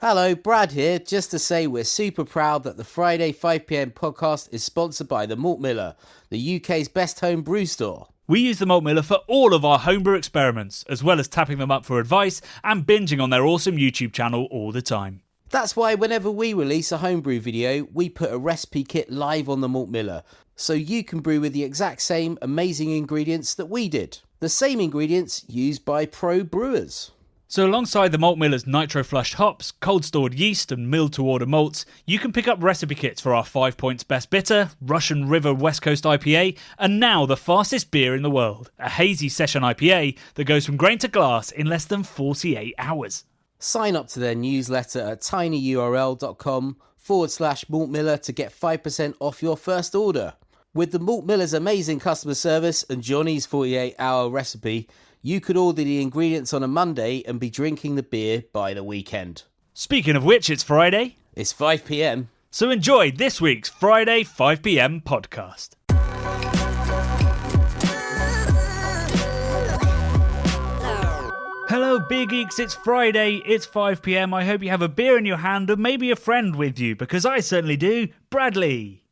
Hello, Brad here, just to say we're super proud that the Friday 5pm podcast is sponsored by the Malt Miller, the UK's best home brew store. We use the Malt Miller for all of our homebrew experiments, as well as tapping them up for advice and binging on their awesome YouTube channel all the time. That's why whenever we release a homebrew video, we put a recipe kit live on the Malt Miller, so you can brew with the exact same amazing ingredients that we did. The same ingredients used by pro brewers. So alongside the Malt Miller's nitro-flushed hops, cold-stored yeast and milled-to-order malts, you can pick up recipe kits for our 5 Points Best Bitter, Russian River West Coast IPA, and now the fastest beer in the world, a hazy session IPA that goes from grain to glass in less than 48 hours. Sign up to their newsletter at tinyurl.com/Malt Miller to get 5% off your first order. With the Malt Miller's amazing customer service and Johnny's 48-hour recipe, you could order the ingredients on a Monday and be drinking the beer by the weekend. Speaking of which, it's Friday. It's 5pm. So enjoy this week's Friday 5pm podcast. Hello, Beer Geeks. It's Friday. It's 5pm. I hope you have a beer in your hand and maybe a friend with you, because I certainly do. Bradley.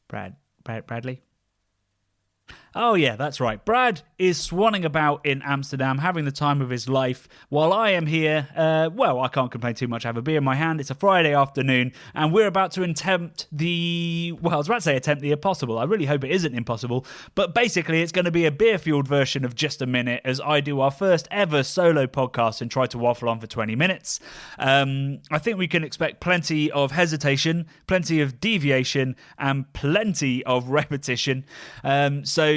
Bradley? Oh yeah, that's right. Brad is swanning about in Amsterdam, having the time of his life, while I am here. I can't complain too much. I have a beer in my hand. It's a Friday afternoon, and we're about to attempt the impossible. I really hope it isn't impossible, but basically it's going to be a beer-fueled version of Just a Minute, as I do our first ever solo podcast and try to waffle on for 20 minutes. I think we can expect plenty of hesitation, plenty of deviation, and plenty of repetition.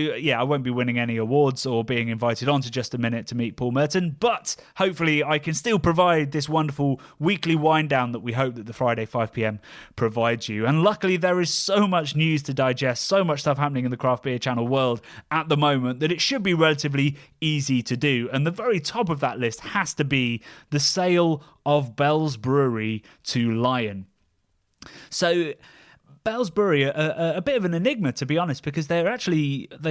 I won't be winning any awards or being invited on to Just a Minute to meet Paul Merton, but hopefully I can still provide this wonderful weekly wind down that we hope that the Friday 5pm provides you. And luckily there is so much news to digest, so much stuff happening in the craft beer channel world at the moment, that it should be relatively easy to do. And the very top of that list has to be the sale of Bell's Brewery to Lion. So Bell's Brewery are a bit of an enigma, to be honest, because they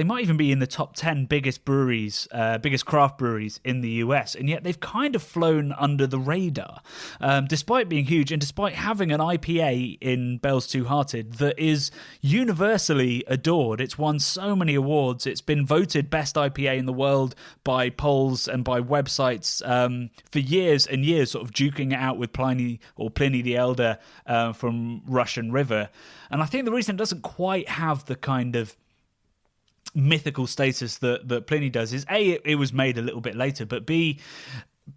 might even be in the top 10 biggest craft breweries in the US, and yet they've kind of flown under the radar, despite being huge and despite having an IPA in Bell's Two Hearted that is universally adored. It's won so many awards. It's been voted best IPA in the world by polls and by websites for years and years, sort of duking it out with Pliny the Elder from Russian River. And I think the reason it doesn't quite have the kind of mythical status that Pliny does is A, it was made a little bit later, but B,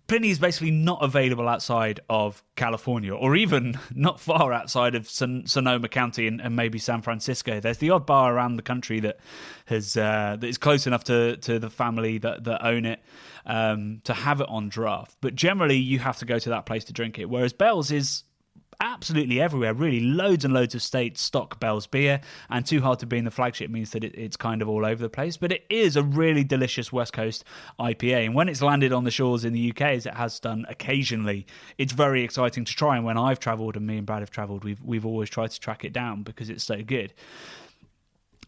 Pliny is basically not available outside of California, or even not far outside of Sonoma County and maybe San Francisco. There's the odd bar around the country that is close enough to the family that own it to have it on draft. But generally, you have to go to that place to drink it, whereas Bell's is absolutely everywhere. Really, loads and loads of states stock Bell's beer, and Too Hard to Be in the flagship means that it's kind of all over the place. But it is a really delicious West Coast IPA, and when it's landed on the shores in the UK, as it has done occasionally, it's very exciting to try. And when I've travelled, and me and Brad have travelled, we've always tried to track it down because it's so good.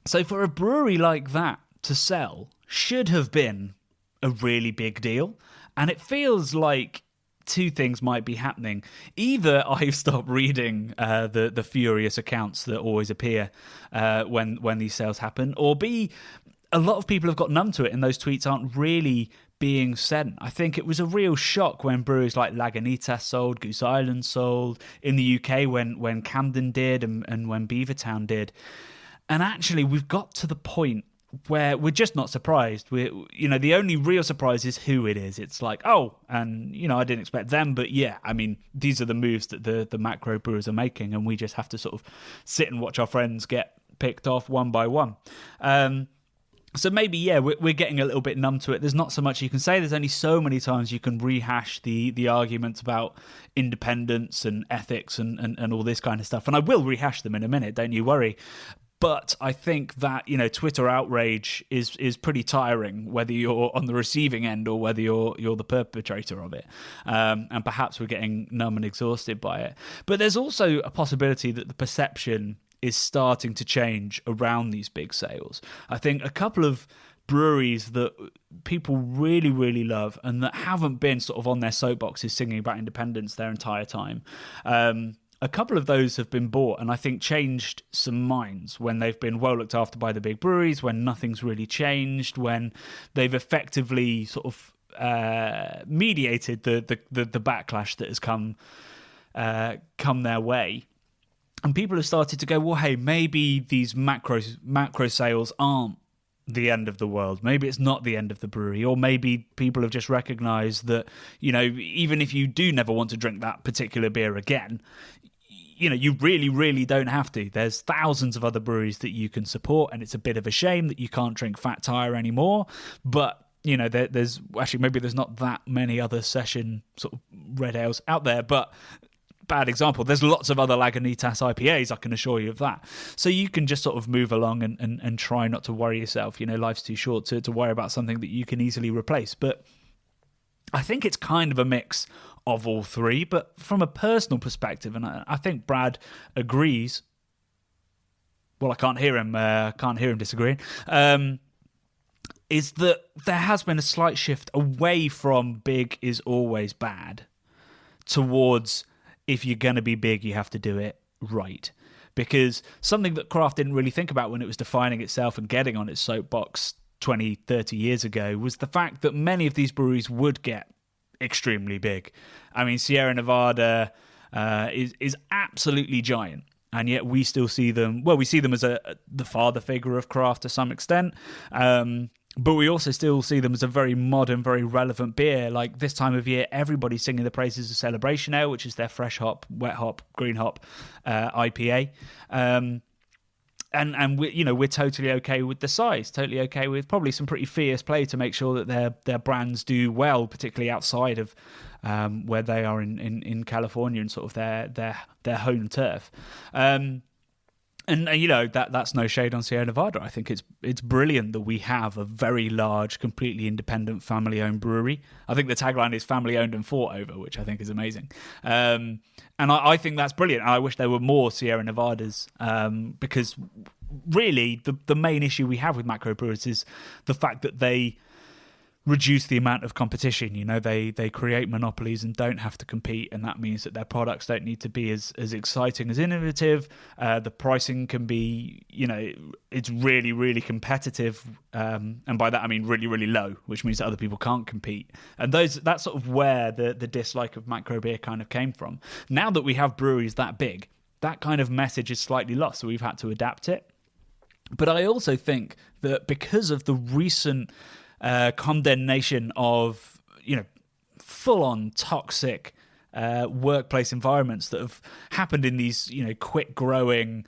So for a brewery like that to sell should have been a really big deal, and it feels like two things might be happening. Either I've stopped reading the furious accounts that always appear when these sales happen, or B, a lot of people have got numb to it and those tweets aren't really being sent. I think it was a real shock when breweries like Lagunitas sold, Goose Island sold, in the UK when Camden did and when Beavertown did. And actually we've got to the point where we're just not surprised. The only real surprise is who it is. It's like, I didn't expect them, but yeah, I mean, these are the moves that the macro brewers are making, and we just have to sort of sit and watch our friends get picked off one by one. So maybe, yeah, we're getting a little bit numb to it. There's not so much you can say. There's only so many times you can rehash the arguments about independence and ethics and all this kind of stuff. And I will rehash them in a minute, don't you worry. But I think that, Twitter outrage is pretty tiring, whether you're on the receiving end or whether you're the perpetrator of it. And perhaps we're getting numb and exhausted by it. But there's also a possibility that the perception is starting to change around these big sales. I think a couple of breweries that people really, really love and that haven't been sort of on their soapboxes singing about independence their entire time. A couple of those have been bought and I think changed some minds when they've been well looked after by the big breweries, when nothing's really changed, when they've effectively sort of mediated the backlash that has come their way. And people have started to go, well, hey, maybe these macro sales aren't the end of the world. Maybe it's not the end of the brewery, or maybe people have just recognized that, you know, even if you do never want to drink that particular beer again, you know, you really, really don't have to. There's thousands of other breweries that you can support, and it's a bit of a shame that you can't drink Fat Tire anymore. But, you know, there's actually, maybe there's not that many other session sort of red ales out there, but bad example, there's lots of other Lagunitas IPAs, I can assure you of that. So you can just sort of move along and try not to worry yourself. You know, life's too short to worry about something that you can easily replace. But I think it's kind of a mix of all three. But from a personal perspective, and I think Brad agrees. Well, I can't hear him disagreeing. Is that there has been a slight shift away from big is always bad towards, if you're going to be big, you have to do it right. Because something that craft didn't really think about when it was defining itself and getting on its soapbox 20, 30 years ago was the fact that many of these breweries would get extremely big. I mean, Sierra Nevada is absolutely giant. And yet we still see them, well, we see them as the father figure of craft to some extent. But we also still see them as a very modern, very relevant beer. Like this time of year, everybody's singing the praises of Celebration Ale, which is their fresh hop, wet hop, green hop IPA. And we're totally okay with the size, totally okay with probably some pretty fierce play to make sure that their brands do well, particularly outside of where they are in California and sort of their home turf. And you know, that's no shade on Sierra Nevada. I think it's brilliant that we have a very large, completely independent, family-owned brewery. I think the tagline is family-owned and fought over, which I think is amazing. And I think that's brilliant. I wish there were more Sierra Nevadas because really the main issue we have with macro brewers is the fact that they reduce the amount of competition. You know, they create monopolies and don't have to compete, and that means that their products don't need to be as exciting, as innovative. The pricing can be, you know, it's really, really competitive, and by that I mean really, really low, which means that other people can't compete. And that's sort of where the dislike of macro beer kind of came from. Now that we have breweries that big, that kind of message is slightly lost, so we've had to adapt it. But I also think that because of the recent condemnation of, you know, full-on toxic workplace environments that have happened in these, you know, quick-growing,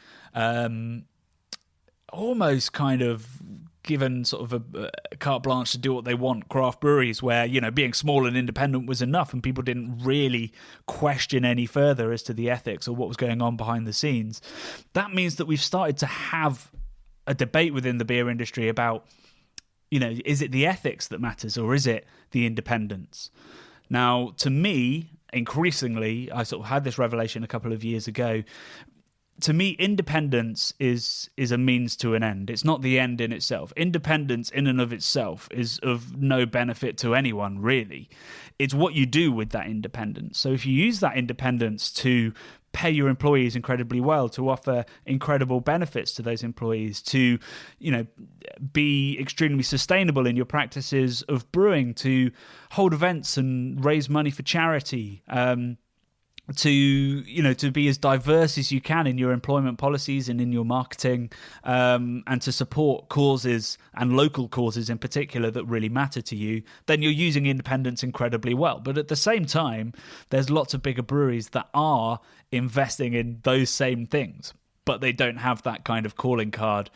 almost kind of given sort of a carte blanche to do what they want craft breweries, where, you know, being small and independent was enough and people didn't really question any further as to the ethics or what was going on behind the scenes. That means that we've started to have a debate within the beer industry about, you know, is it the ethics that matters or is it the independence? Now, to me, increasingly, I sort of had this revelation a couple of years ago. To me, independence is a means to an end. It's not the end in itself. Independence in and of itself is of no benefit to anyone, really. It's what you do with that independence. So if you use that independence to pay your employees incredibly well, to offer incredible benefits to those employees, to, you know, be extremely sustainable in your practices of brewing, to hold events and raise money for charity, to, you know, to be as diverse as you can in your employment policies and in your marketing, and to support causes and local causes in particular that really matter to you, then you're using independence incredibly well. But at the same time, there's lots of bigger breweries that are investing in those same things, but they don't have that kind of calling card,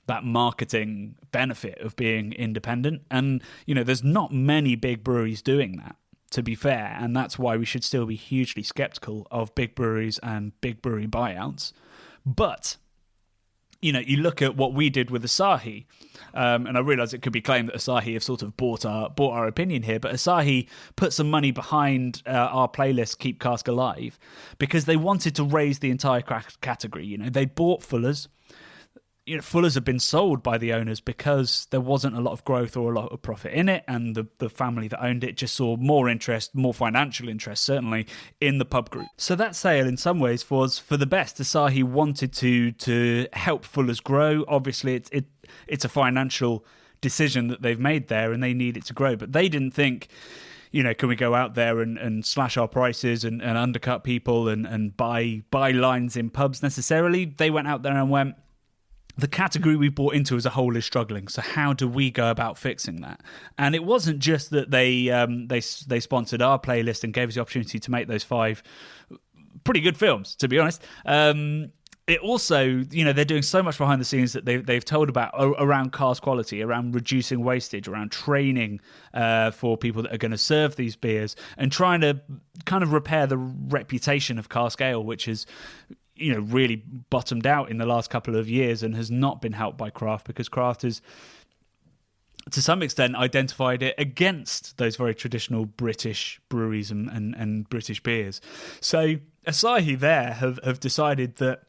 that marketing benefit of being independent. And, you know, there's not many big breweries doing that, to be fair, and that's why we should still be hugely skeptical of big breweries and big brewery buyouts. But, you know, you look at what we did with Asahi, and I realise it could be claimed that Asahi have sort of bought our opinion here, but Asahi put some money behind our playlist Keep Cask Alive because they wanted to raise the entire craft category. You know, they bought Fuller's. Fuller's have been sold by the owners because there wasn't a lot of growth or a lot of profit in it, and the family that owned it just saw more interest, more financial interest, certainly, in the pub group. So that sale, in some ways, was for the best. Asahi wanted to help Fuller's grow. Obviously, it's a financial decision that they've made there, and they need it to grow. But they didn't think, can we go out there and slash our prices and undercut people and buy lines in pubs necessarily? They went out there and went, the category we bought into as a whole is struggling, so how do we go about fixing that? And it wasn't just that they sponsored our playlist and gave us the opportunity to make those 5 pretty good films, to be honest. It also, they're doing so much behind the scenes that they've told about around cask quality, around reducing wastage, around training for people that are going to serve these beers, and trying to kind of repair the reputation of cask ale, which is really bottomed out in the last couple of years and has not been helped by craft, because craft has, to some extent, identified it against those very traditional British breweries and British beers. So Asahi there have decided that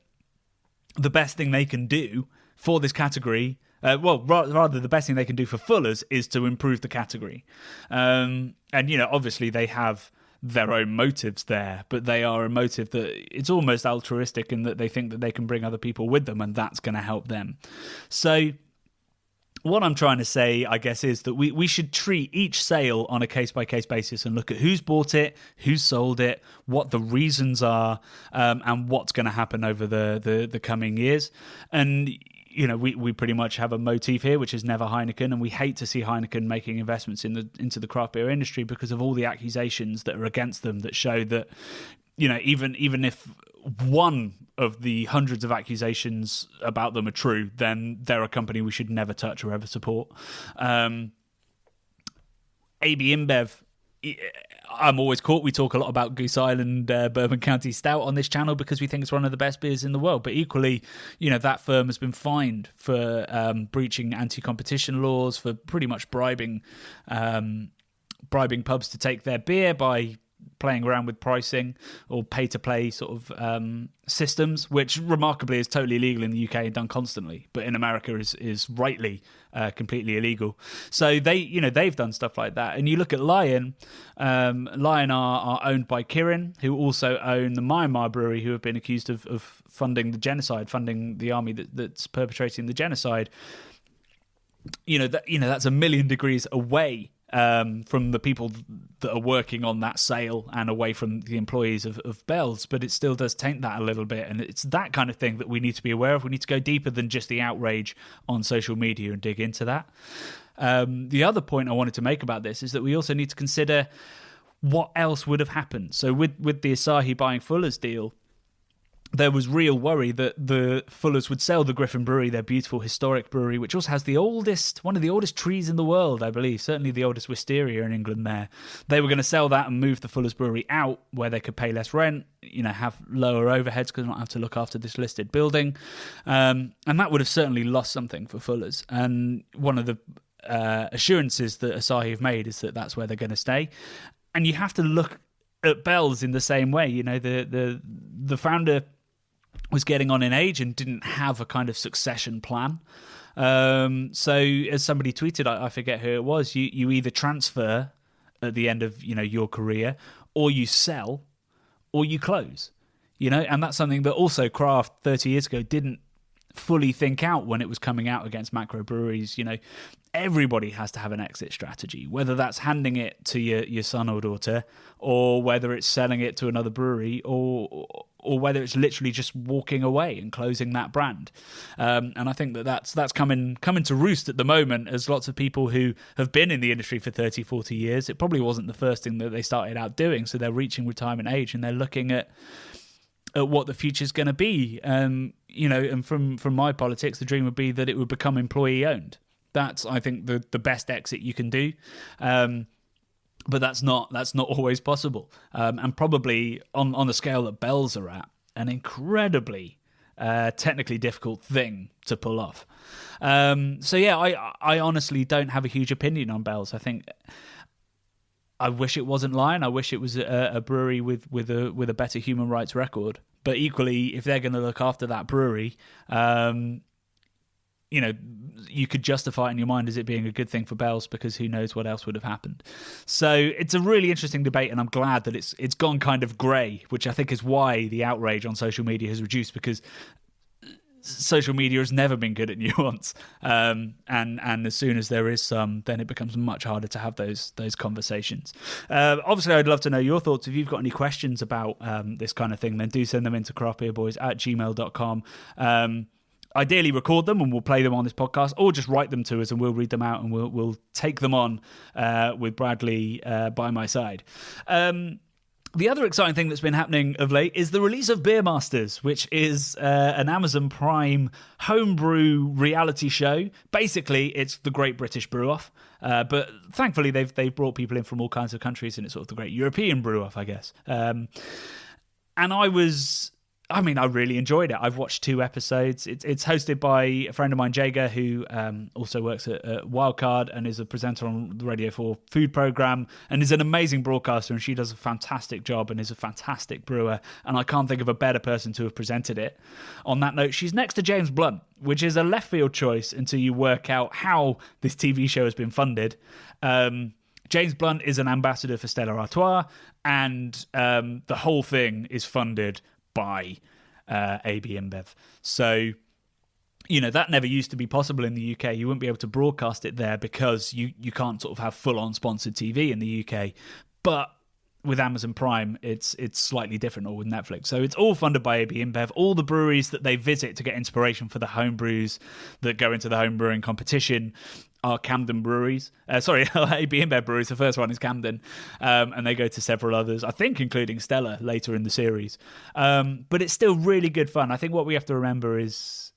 the best thing they can do for this category, rather the best thing they can do for Fuller's, is to improve the category. And obviously they have their own motives there, but they are a motive that it's almost altruistic in that they think that they can bring other people with them, and that's going to help them. So what I'm trying to say, I guess, is that we should treat each sale on a case-by-case basis and look at who's bought it, who's sold it, what the reasons are, and what's going to happen over the coming years. And we pretty much have a motif here, which is never Heineken, and we hate to see Heineken making investments into the craft beer industry because of all the accusations that are against them that show that, even if one of the hundreds of accusations about them are true, then they're a company we should never touch or ever support. AB InBev, I'm always caught. We talk a lot about Goose Island Bourbon County Stout on this channel because we think it's one of the best beers in the world. But equally, that firm has been fined for breaching anti-competition laws, for pretty much bribing pubs to take their beer by playing around with pricing or pay-to-play sort of systems, which remarkably is totally illegal in the UK and done constantly, but in America is rightly completely illegal. So they've done stuff like that. And you look at Lion. Lion are owned by Kirin, who also own the Myanmar brewery, who have been accused of funding the genocide, funding the army that's perpetrating the genocide. That's a million degrees away from the people that are working on that sale and away from the employees of Bell's, but it still does taint that a little bit. And it's that kind of thing that we need to be aware of. We need to go deeper than just the outrage on social media and dig into that. The other point I wanted to make about this is that we also need to consider what else would have happened. So with the Asahi buying Fuller's deal, there was real worry that the Fullers would sell the Griffin Brewery, their beautiful historic brewery, which also has one of the oldest trees in the world, I believe, certainly the oldest wisteria in England there. They were going to sell that and move the Fullers Brewery out where they could pay less rent, have lower overheads because they don't have to look after this listed building. And that would have certainly lost something for Fullers. And one of the assurances that Asahi have made is that that's where they're going to stay. And you have to look at Bell's in the same way. The founder was getting on in age and didn't have a kind of succession plan. So as somebody tweeted, I forget who it was, you either transfer at the end of your career, or you sell, or you close. And that's something that also Craft 30 years ago didn't fully think out when it was coming out against macro breweries. Everybody has to have an exit strategy, whether that's handing it to your son or daughter, or whether it's selling it to another brewery, or whether it's literally just walking away and closing that brand. And I think that's coming to roost at the moment, as lots of people who have been in the industry for 30, 40 years, it probably wasn't the first thing that they started out doing. So they're reaching retirement age and they're looking at what the future's going to be. And from my politics, the dream would be that it would become employee owned. That's, I think, the best exit you can do. But that's not always possible. And probably on the scale that Bell's are at, an incredibly technically difficult thing to pull off. So yeah, I honestly don't have a huge opinion on Bell's. I think I wish it wasn't Lion. I wish it was a brewery with a better human rights record. But equally, if they're going to look after that brewery, you could justify it in your mind as it being a good thing for Bells, because who knows what else would have happened. So it's a really interesting debate, and I'm glad that it's gone kind of grey, which I think is why the outrage on social media has reduced, because social media has never been good at nuance, and as soon as there is some, then it becomes much harder to have those conversations. Obviously, I'd love to know your thoughts. If you've got any questions about this kind of thing, then do send them into craftbeerboys@gmail.com. Ideally, record them and we'll play them on this podcast, or just write them to us and we'll read them out and we'll take them on with Bradley by my side. The other exciting thing that's been happening of late is the release of Beer Masters, which is an Amazon Prime homebrew reality show. Basically, it's the Great British Brew Off, but thankfully they've brought people in from all kinds of countries, and it's sort of the Great European Brew Off, I guess. And I really enjoyed it. I've watched 2 episodes. It's hosted by a friend of mine, Jager, who also works at Wildcard and is a presenter on the Radio 4 food programme and is an amazing broadcaster, and she does a fantastic job and is a fantastic brewer, and I can't think of a better person to have presented it. On that note, she's next to James Blunt, which is a left field choice until you work out how this TV show has been funded. James Blunt is an ambassador for Stella Artois, and the whole thing is funded by AB InBev. So, that never used to be possible in the UK. You wouldn't be able to broadcast it there because you can't sort of have full-on sponsored TV in the UK. But with Amazon Prime, it's slightly different, or with Netflix. So it's all funded by AB InBev. All the breweries that they visit to get inspiration for the home brews that go into the home brewing competition are Camden breweries. AB InBev breweries. The first one is Camden, and they go to several others, I think including Stella later in the series. But it's still really good fun. I think what we have to remember is,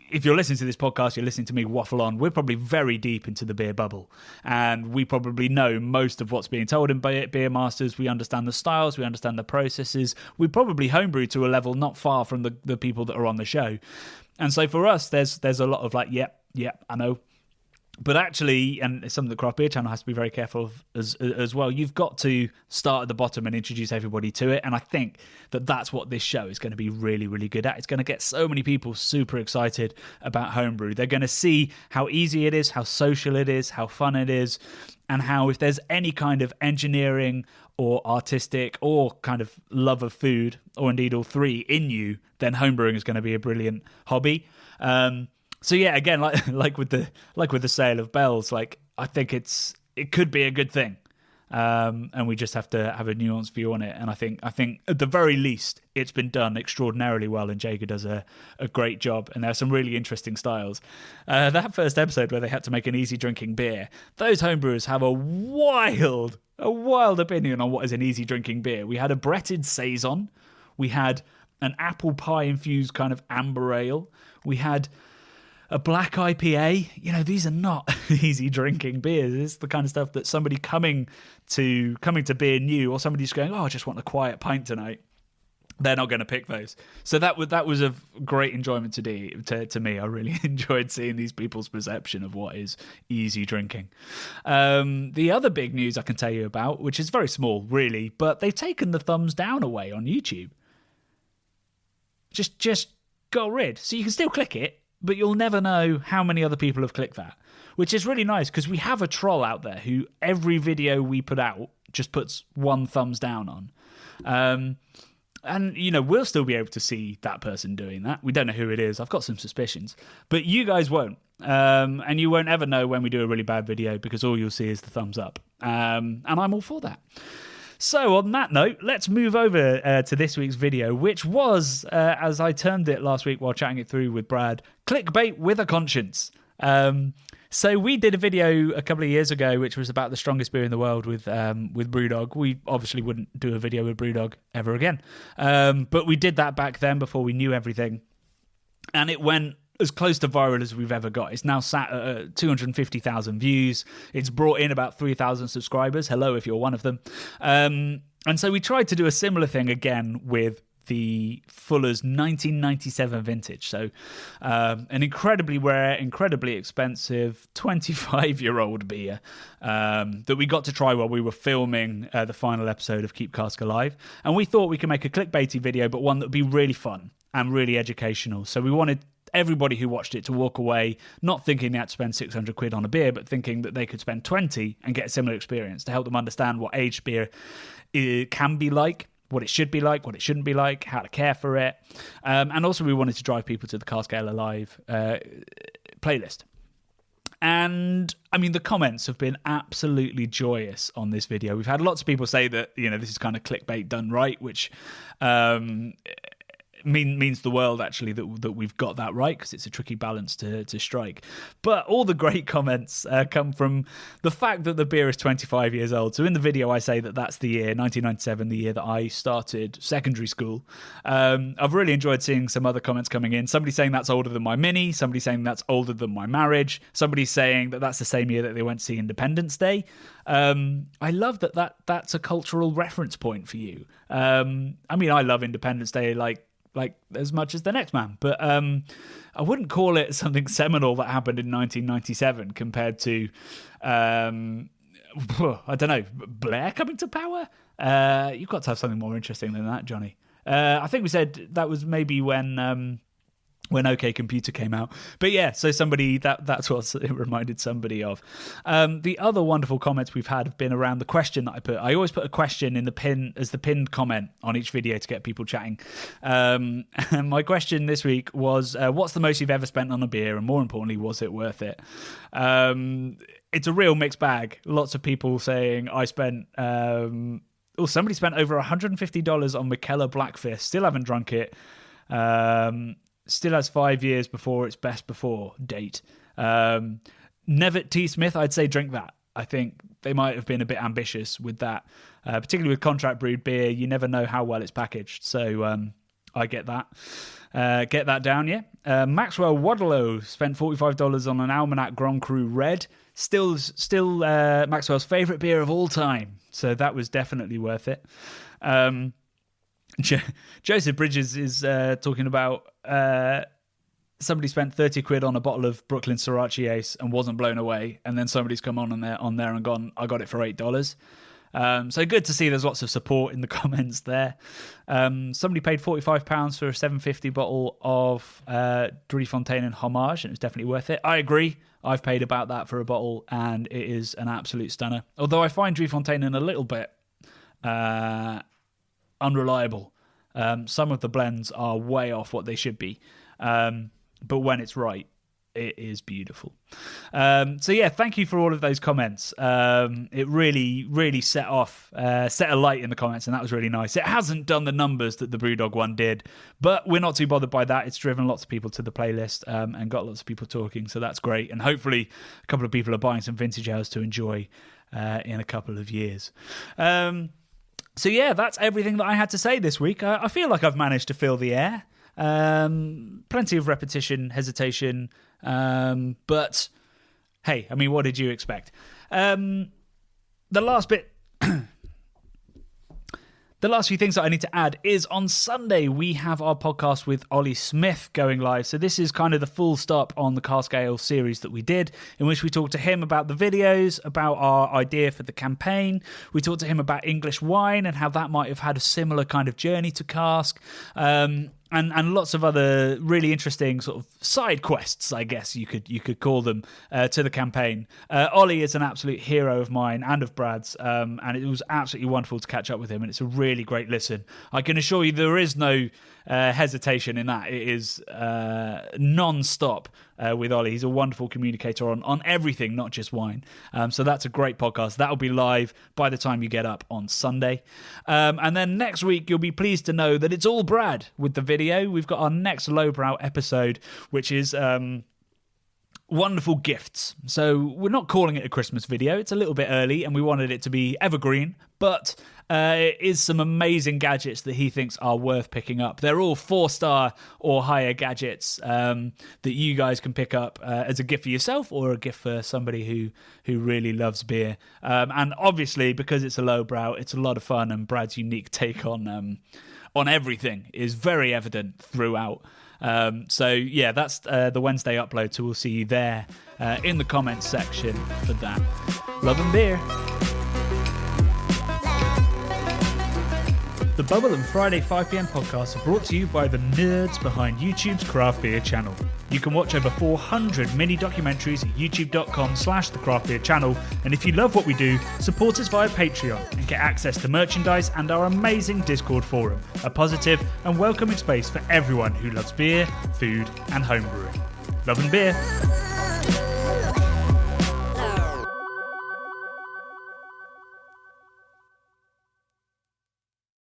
if you're listening to this podcast, you're listening to me waffle on, we're probably very deep into the beer bubble, and we probably know most of what's being told in Beer Masters. We understand the styles, we understand the processes. We probably homebrew to a level not far from the people that are on the show. And so for us, there's a lot of like, yep, I know. But actually, and it's something the Craft Beer Channel has to be very careful of as well, you've got to start at the bottom and introduce everybody to it. And I think that's what this show is going to be really, really good at. It's going to get so many people super excited about homebrew. They're going to see how easy it is, how social it is, how fun it is, and how if there's any kind of engineering or artistic or kind of love of food, or indeed all three in you, then homebrewing is going to be a brilliant hobby. So yeah, again, like with the sale of Bells, like I think it could be a good thing, and we just have to have a nuanced view on it. And I think at the very least, it's been done extraordinarily well, and Jager does a great job. And there are some really interesting styles. That first episode where they had to make an easy drinking beer, those homebrewers have a wild opinion on what is an easy drinking beer. We had a Bretted Saison, we had an apple pie infused kind of amber ale, we had a black IPA. These are not easy drinking beers. It's the kind of stuff that somebody coming to beer new, or somebody just going, I just want a quiet pint tonight, they're not going to pick those. So that was a great enjoyment to me. I really enjoyed seeing these people's perception of what is easy drinking. The other big news I can tell you about, which is very small really, but they've taken the thumbs down away on YouTube. Just got rid. So you can still click it, but you'll never know how many other people have clicked that, which is really nice, because we have a troll out there who every video we put out just puts 1 thumbs down on. And, we'll still be able to see that person doing that. We don't know who it is. I've got some suspicions. But you guys won't. And you won't ever know when we do a really bad video, because all you'll see is the thumbs up. And I'm all for that. So on that note, let's move over to this week's video, which was, as I termed it last week while chatting it through with Brad, clickbait with a conscience. So we did a video a couple of years ago, which was about the strongest beer in the world with Brewdog. We obviously wouldn't do a video with Brewdog ever again. But we did that back then before we knew everything. And it went as close to viral as we've ever got. It's now sat at 250,000 views. It's brought in about 3,000 subscribers. Hello, if you're one of them. And so we tried to do a similar thing again with the Fuller's 1997 vintage. So an incredibly rare, incredibly expensive 25-year-old beer that we got to try while we were filming the final episode of Keep Cask Alive. And we thought we could make a clickbaity video, but one that would be really fun and really educational. So we wanted everybody who watched it to walk away not thinking they had to spend 600 quid on a beer, but thinking that they could spend 20 and get a similar experience, to help them understand what aged beer can be like, what it should be like, what it shouldn't be like, how to care for it. And also we wanted to drive people to the Cask Ale Alive playlist. And I mean, the comments have been absolutely joyous on this video. We've had lots of people say that, this is kind of clickbait done right, which means the world, actually, that we've got that right, because it's a tricky balance to strike. But all the great comments come from the fact that the beer is 25 years old. So in the video, I say that that's the year, 1997, the year that I started secondary school. I've really enjoyed seeing some other comments coming in. Somebody saying that's older than my Mini. Somebody saying that's older than my marriage. Somebody saying that that's the same year that they went to see Independence Day. I love that's a cultural reference point for you. I mean, I love Independence Day like as much as the next man, but I wouldn't call it something seminal that happened in 1997 compared to I don't know, Blair coming to power. You've got to have something more interesting than that, Johnny. I think we said that was maybe when OK Computer came out. But yeah, so that's what it reminded somebody of. The other wonderful comments we've had have been around the question that I put. I always put a question in the pin as the pinned comment on each video to get people chatting. And my question this week was, what's the most you've ever spent on a beer? And more importantly, was it worth it? It's a real mixed bag. Lots of people saying I spent... somebody spent over $150 on Mikkeller Blackfist. Still haven't drunk it. Still has 5 years before its best before date. Nevitt T. Smith, I'd say drink that. I think they might have been a bit ambitious with that, particularly with contract brewed beer. You never know how well it's packaged, so I get that. Get that down, yeah. Maxwell Wadlow spent $45 on an Almanac Grand Cru Red. Still Maxwell's favourite beer of all time, so that was definitely worth it. Joseph Bridges is talking about somebody spent 30 quid on a bottle of Brooklyn Sriracha Ace and wasn't blown away, and then somebody's come on there and gone, I got it for $8. So good to see there's lots of support in the comments there. Somebody paid £45 for a 750 bottle of Driefontein and Homage, and it was definitely worth it. I agree. I've paid about that for a bottle, and it is an absolute stunner. Although I find Driefontein a little bit unreliable. Some of the blends are way off what they should be. But when it's right, it is beautiful. So yeah, thank you for all of those comments. It really, really set a light in the comments, and that was really nice. It hasn't done the numbers that the Brewdog one did, but we're not too bothered by that. It's driven lots of people to the playlist and got lots of people talking, so that's great. And hopefully a couple of people are buying some vintage ales to enjoy in a couple of years. So yeah, that's everything that I had to say this week. I feel like I've managed to fill the air. Plenty of repetition, hesitation, but hey, I mean, what did you expect? The last bit... The last few things that I need to add is on Sunday, we have our podcast with Ollie Smith going live. So this is kind of the full stop on the Cask Ale series that we did, in which we talked to him about the videos, about our idea for the campaign. We talked to him about English wine and how that might have had a similar kind of journey to cask. And lots of other really interesting sort of side quests, I guess you could call them, to the campaign. Ollie is an absolute hero of mine and of Brad's, and it was absolutely wonderful to catch up with him, and it's a really great listen. I can assure you there is no hesitation in that. It is non-stop with Ollie. He's a wonderful communicator on everything, not just wine. So that's a great podcast. That'll be live by the time you get up on Sunday. And then next week, you'll be pleased to know that it's all Brad with the video. We've got our next Lowbrow episode, which is wonderful gifts. So we're not calling it a Christmas video. It's a little bit early, and we wanted it to be evergreen, but it is some amazing gadgets that he thinks are worth picking up. They're all 4-star or higher gadgets that you guys can pick up as a gift for yourself or a gift for somebody who really loves beer. And obviously, because it's a lowbrow, it's a lot of fun, and Brad's unique take on everything is very evident throughout. So yeah, that's the Wednesday upload, so we'll see you there in the comments section for that. Love and beer. The Bubble and Friday 5pm podcasts are brought to you by the nerds behind YouTube's craft beer channel. You can watch over 400 mini documentaries at youtube.com/the craft beer channel, and if you love what we do, support us via Patreon and get access to merchandise and our amazing Discord forum, a positive and welcoming space for everyone who loves beer, food and homebrewing. Love and beer.